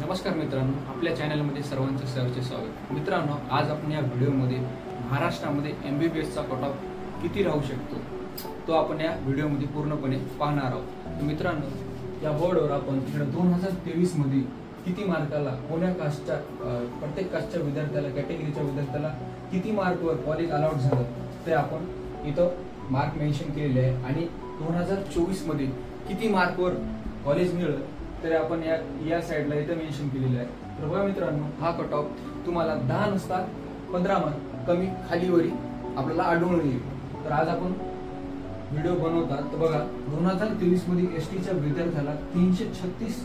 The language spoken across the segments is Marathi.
नमस्कार मित्रांनो, आपल्या चॅनलमध्ये सर्वांचं सहर्ष स्वागत। मित्रांनो, आज आपण या व्हिडिओमध्ये महाराष्ट्रामध्ये MBBS चा कट ऑफ किती राहू शकतो तो आपण या व्हिडिओमध्ये पूर्णपणे पाहणार आहोत। तर मित्रांनो, या बोर्डवर आपण 2023 मध्ये किती मार्काला कोण्या कास्टच्या प्रत्येक कास्टच्या विद्यार्थ्याला कॅटेगरीच्या विद्यार्थ्याला किती मार्कवर कॉलेज अलाउट झालं ते आपण इथं मार्क मेन्शन केलेले आहे आणि 2024 मध्ये किती मार्कवर कॉलेज मिळेल तर आपण या साइडला इथं मेन्शन केलेलं आहे। तर बघा मित्रांनो, हा कट ऑफ तुम्हाला 10 नसता 15 मार्क कमी खालीवरी आपल्याला आढळून येईल। तर आज आपण व्हिडिओ बनवतात तर बघा 2023 मध्ये एसटीच्या विद्यार्थ्याला 336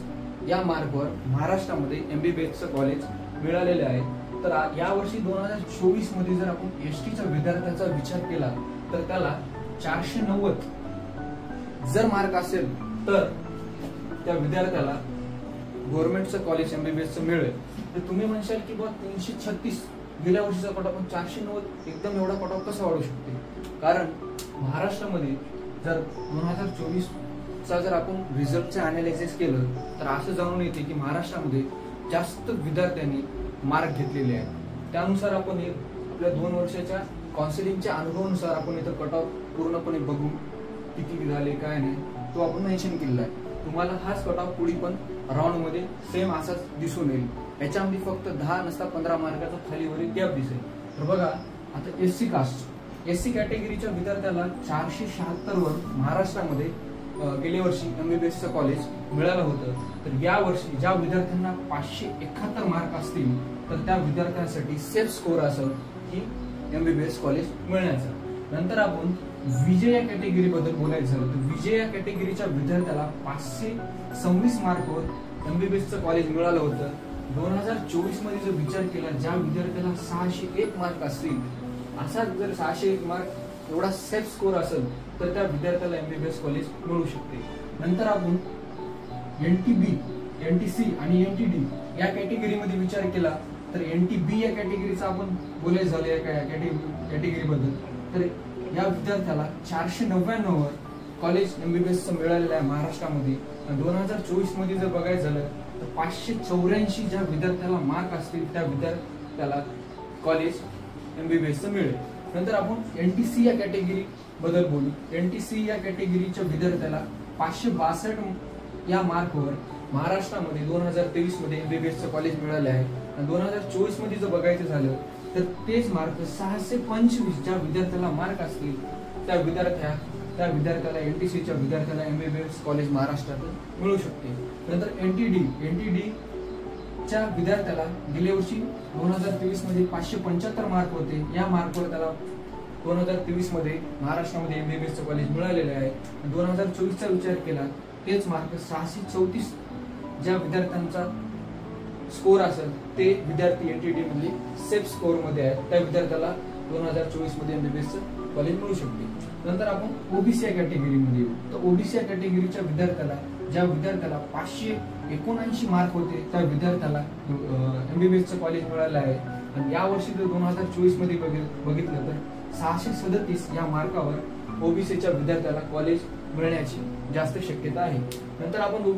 या मार्कवर महाराष्ट्रामध्ये MBBS चं कॉलेज मिळालेले आहे। तर या वर्षी 2024 मध्ये जर आपण एसटीच्या विद्यार्थ्याचा विचार केला तर त्याला 490 जर मार्क असेल तर त्या विद्यार्थ्याला गव्हर्नमेंटचं कॉलेज MBBS चं मिळेल। तर तुम्ही म्हणशाल की बघ 336 गेल्या वर्षीचा कट ऑफ 490 एकदम एवढा कट ऑफ कसा वाढू शकते? कारण महाराष्ट्रामध्ये जर 2024 चा जर आपण रिझल्टचं अनालिसिस केलं तर असं जाणून येते की महाराष्ट्रामध्ये जास्त विद्यार्थ्यांनी मार्क घेतलेले आहेत। त्यानुसार आपण आपल्या 2 वर्षाच्या काउन्सिलिंगच्या अनुभवानुसार आपण इथं कट ऑफ पूर्णपणे बघू किती झाले काय नाही तो आपण मेन्शन केलेला आहे। तुम्हाला हाच कट ऑफ पुढे पण राऊंड मध्ये सेम असाच दिसून येईल। याच्यामध्ये फक्त 10 नसता 15 मार्काचा खालीवरील गॅप दिसेल। तर बघा आता एससी कॅटेगरीच्या विद्यार्थ्याला 476 वर महाराष्ट्रामध्ये गेल्या वर्षी MBBS चं कॉलेज मिळालं होतं। तर या वर्षी ज्या विद्यार्थ्यांना 571 मार्क असतील तर त्या विद्यार्थ्यांसाठी सेफ स्कोर असेल की MBBS कॉलेज मिळण्याचा। नंतर आपण विजय या कॅटेगरी बद्दल बोलायचं झालं तर विजय या कॅटेगरीच्या विद्यार्थ्याला 526 मार्कवर MBBS चं कॉलेज मिळालं होतं। 2024 मध्ये जर विचार केला ज्या विद्यार्थ्याला 601 मार्क असतील असा जर 601 मार्क एवढा सेफ स्कोर असेल तर त्या विद्यार्थ्याला MBBS कॉलेज मिळू शकते। नंतर आपण NTB, NTC आणि NTD या कॅटेगरीमध्ये विचार केला तर NTB या कॅटेगरीचा आपण बोलायचं झालं या कॅटेगरी बद्दल तर या विद्यार्थ्याला 499 वर कॉलेज MBBS चं मिळालेलं आहे महाराष्ट्रामध्ये। 2024 मध्ये जर बघायचं झालं तर 584 ज्या विद्यार्थ्याला मार्क असतील त्या विद्यार्थ्याला कॉलेज MBBS चं मिळेल। नंतर आपण NTC या कॅटेगरी बद्दल बोलू। NTC या कॅटेगरीच्या विद्यार्थ्याला 562 या मार्कवर महाराष्ट्रामध्ये 2023 मध्ये MBBS चं कॉलेज मिळाले आहे। आणि 2024 मध्ये जर बघायचं झालं तर तेच मार्क 625 ज्या विद्यार्थ्याला मार्क असतील त्या विद्यार्थ्याला NTCच्या विद्यार्थ्याला MBBS कॉलेज महाराष्ट्रात मिळू शकते। नंतर NTD च्या विद्यार्थ्याला गेल्या वर्षी 2023 मध्ये 575 मार्क होते। या मार्कवर त्याला 2023 मध्ये महाराष्ट्रामध्ये MBBS चं कॉलेज मिळालेलं आहे। 2024 चा विचार केला तेच मार्क 634 ज्या विद्यार्थ्यांचा स्कोर असेल ते विद्यार्थी NTD मध्ये सेफ स्कोर मध्ये आहेत त्या विद्यार्थ्याला 2024 मध्ये MBBS चं कॉलेज मिळू शकते। नंतर आपण OBC या कॅटेगरीमध्ये येऊ तर OBC या कॅटेगरीच्या विद्यार्थ्याला ज्या विद्यार्थ्याला 579 मार्क होते त्या विद्यार्थ्याला MBBS चं कॉलेज मिळालं आहे। आणि या वर्षी जर 2024 मध्ये बघितलं तर 637 या मार्कावर OBCच्या विद्यार्थ्याला कॉलेज मिळण्याची जास्त शक्यता आहे। नंतर आपण बघू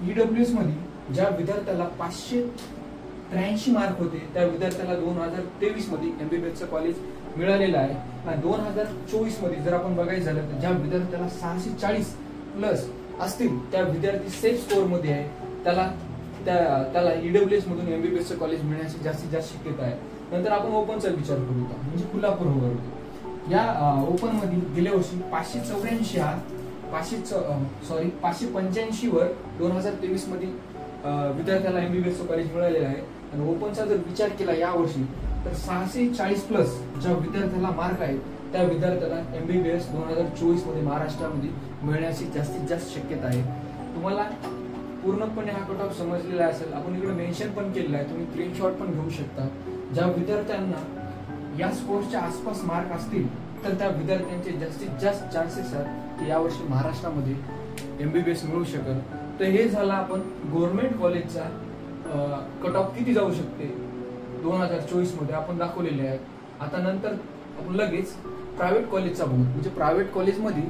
EWS मध्ये ज्या विद्यार्थ्याला 583 मार्क होते त्या विद्यार्थ्याला 2023 मध्ये MBBS चं कॉलेज मिळालेलं आहे। आणि 2024 मध्ये जर आपण बघायचं झालं तर ज्या विद्यार्थ्याला 640 प्लस असतील त्या विद्यार्थी सेफ स्कोर मध्ये आहे त्याला EWS मधून MBBS चं कॉलेज मिळण्याची जास्तीत जास्त शक्यता आहे। नंतर आपण ओपनचा विचार करू म्हणजे खुला प्रवर्ग या ओपन मध्ये गेल्या वर्षी 585 वर 2023 मध्ये विद्यार्थ्याला MBBS चं कॉलेज मिळालेलं आहे। आणि ओपनचा जर विचार केला या वर्षी तर 640 प्लस ज्या विद्यार्थ्याला मार्क आहे त्या विद्यार्थ्याला MBBS 2024 मध्ये महाराष्ट्रामध्ये मिळण्याची जास्तीत जास्त शक्यता आहे। तुम्हाला पूर्णपणे हा कट ऑफ समजलेला असेल। आपण इकडे मेन्शन पण केलेला आहे, तुम्ही स्क्रीनशॉट पण घेऊ शकता। ज्या विद्यार्थ्यांना या स्कोरच्या आसपास मार्क असतील तर त्या विद्यार्थ्यांचे जास्तीत जास्त चान्सेस आहेत की यावर्षी महाराष्ट्रामध्ये MBBS मिळू शकेल। तर हे झालं आपण गव्हर्नमेंट कॉलेजचा कट ऑफ किती जाऊ शकते 2024 मध्ये आपण दाखवलेले आहे। आता नंतर आपण लगेच प्रायव्हेट कॉलेजचा बघू म्हणजे प्रायव्हेट कॉलेजमध्ये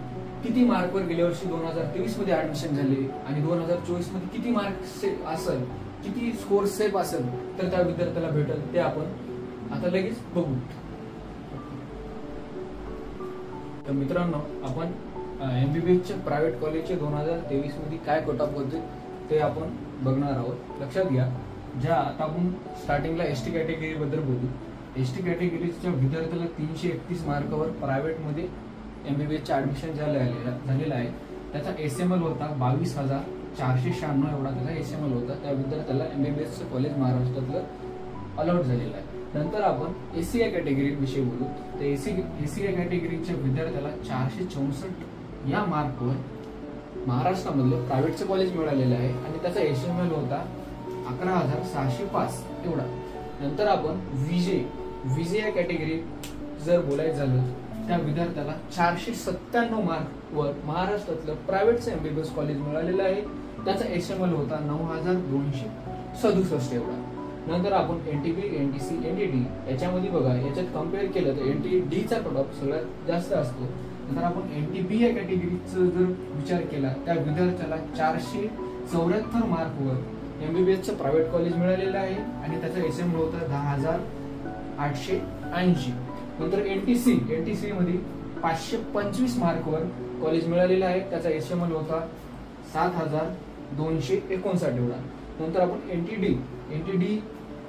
किती मार्कवर गेल्या वर्षी 2023 मध्ये ऍडमिशन झाले आणि 2024 मध्ये किती मार्क असेल, किती स्कोर सेफ असेल तर त्या विद्यार्थ्याला भेटेल ते आपण आता लगेच बघू. तर मित्रांनो, आपण एमबीबीएसच्या प्रायव्हेट कॉलेजचे 2023 मध्ये काय कट ऑफ होते ते आपण बघणार आहोत. लक्षात घ्या, ज्या आता आपण स्टार्टिंगला एसटी कॅटेगरी बद्दल बोलू. एसटी कॅटेगरीच्या विद्यार्थ्याला 331 मार्कावर प्रायव्हेटमध्ये एमबीबीएसचे ऍडमिशन झालेलं आहे. त्याचा एसएमएल होता 22,496 एवढा त्याचा एसएमएल होता. त्या विद्यार्थ्याला एमबीबीएसचं कॉलेज महाराष्ट्रातलं अलॉट झालेलं आहे. नंतर आपण एसीआय कॅटेगरी विषयी बोलू. तर एसीआय कॅटेगरीच्या विद्यार्थ्याला 464 या मार्कवर महाराष्ट्रामधलं प्रायव्हेटचं कॉलेज मिळालेलं आहे आणि त्याचा एसएमएल होता 11,605 एवढा. नंतर आपण विजे या कॅटेगरी जर बोलायचं झालं, त्या विद्यार्थ्याला 497 मार्कवर महाराष्ट्रातलं प्रायव्हेटचं एमबीबीएस कॉलेज मिळालेलं आहे. त्याचा एसएमएल होता 9,267 एवढा. नंतर आपण एनटीपी, एनटीसी, एनटीडी याच्यामध्ये बघा, याच्यात कम्पेअर केलं तर एनटीडीचा कट ऑफ सगळ्यात जास्त असतो. नंतर आपण एनटीबी या कॅटेगरीचा जर विचार केला, त्या विद्यार्थ्याला 474 मार्कवर एमबीबीएसचं प्रायव्हेट कॉलेज मिळालेलं आहे आणि त्याचा एसएमएल होता 10,880. नंतर एनटीसी मध्ये 525 मार्कवर कॉलेज मिळालेलं आहे. त्याचा एसएमएल होता 7,259 एवढा. नंतर आपण एनटीडी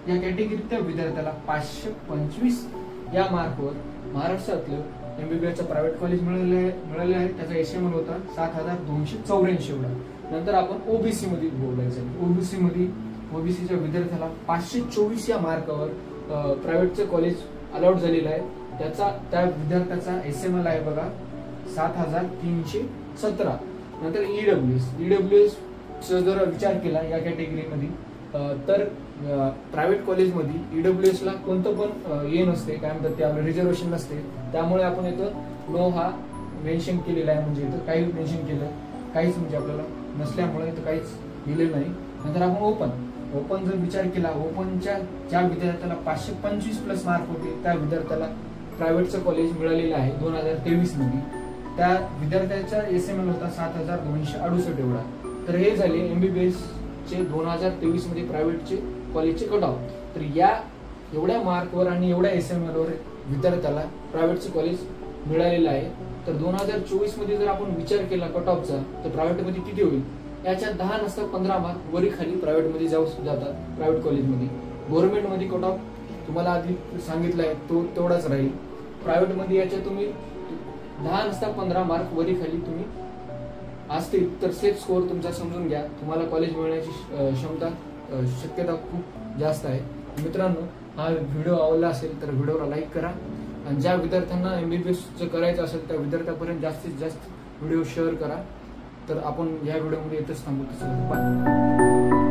या कॅटेगरीच्या विद्यार्थ्याला 525 या मार्कवर महाराष्ट्रातलं एमबीबीएसचं प्रायव्हेट कॉलेज मिळालेलं आहे. त्याचा एसएमएल होता 7,284 एवढा. नंतर आपण ओबीसी मध्ये बोलायचं. ओबीसीच्या विद्यार्थ्याला 524 या मार्कावर प्रायव्हेटचं कॉलेज अलॉट झालेलं आहे. त्या विद्यार्थ्याचा एसएमएल आहे बघा 7,317. नंतर ईडब्ल्यूएस जर विचार केला या कॅटेगरीमध्ये, तर प्रायव्हेट कॉलेजमध्ये ईडब्ल्यूएस ला कोणतं पण हे नसते, काय म्हणतात ते, आपलं रिझर्वेशन नसते. त्यामुळे आपण इथं नो हा मेन्शन केलेला आहे, म्हणजे इथं काही मेन्शन केलं काहीच, म्हणजे आपल्याला नसल्यामुळे इथं काहीच दिलेलं नाही. नंतर आपण ओपन जर विचार केला, ओपनच्या ज्या विद्यार्थ्याला 525 प्लस मार्क होते त्या विद्यार्थ्याला प्रायव्हेटचं कॉलेज मिळालेलं आहे 2023 मध्ये. त्या विद्यार्थ्याचा एसएमएल होता 7,268 एवढा. तर हे झाले एमबीबीएसचे 2023 मध्ये प्रायव्हेटचे कॉलेजचे कट ऑफ. तर या एवढ्या मार्कवर आणि एवढ्या एसएमएल वर विद्यार्थ्याला प्रायव्हेटचं कॉलेज मिळालेलं आहे. तर 2024 मध्ये जर आपण विचार केला कट ऑफचा, तर प्रायव्हेटमध्ये किती होईल? याच्या 10 नसता 15 मार्क वरी खाली प्रायव्हेटमध्ये जातात. प्रायव्हेट कॉलेजमध्ये, गव्हर्नमेंटमध्ये कट ऑफ तुम्हाला आधी सांगितलंय तो तेवढाच राहील. प्रायव्हेटमध्ये याच्या तुम्ही 10 नसता 15 मार्क वरी खाली तुम्ही असतील तर सेफ स्कोअर तुमचा समजून घ्या, तुम्हाला कॉलेज मिळण्याची शक्यता खूप जास्त आहे. मित्रांनो, हा व्हिडिओ आवडला असेल तर व्हिडिओला लाईक करा आणि ज्या विद्यार्थ्यांना एमबीबीएसचं करायचं असेल त्या विद्यार्थ्यापर्यंत जास्तीत जास्त व्हिडिओ शेअर करा. तर आपण या व्हिडिओमध्ये येतच थांबू. बाय.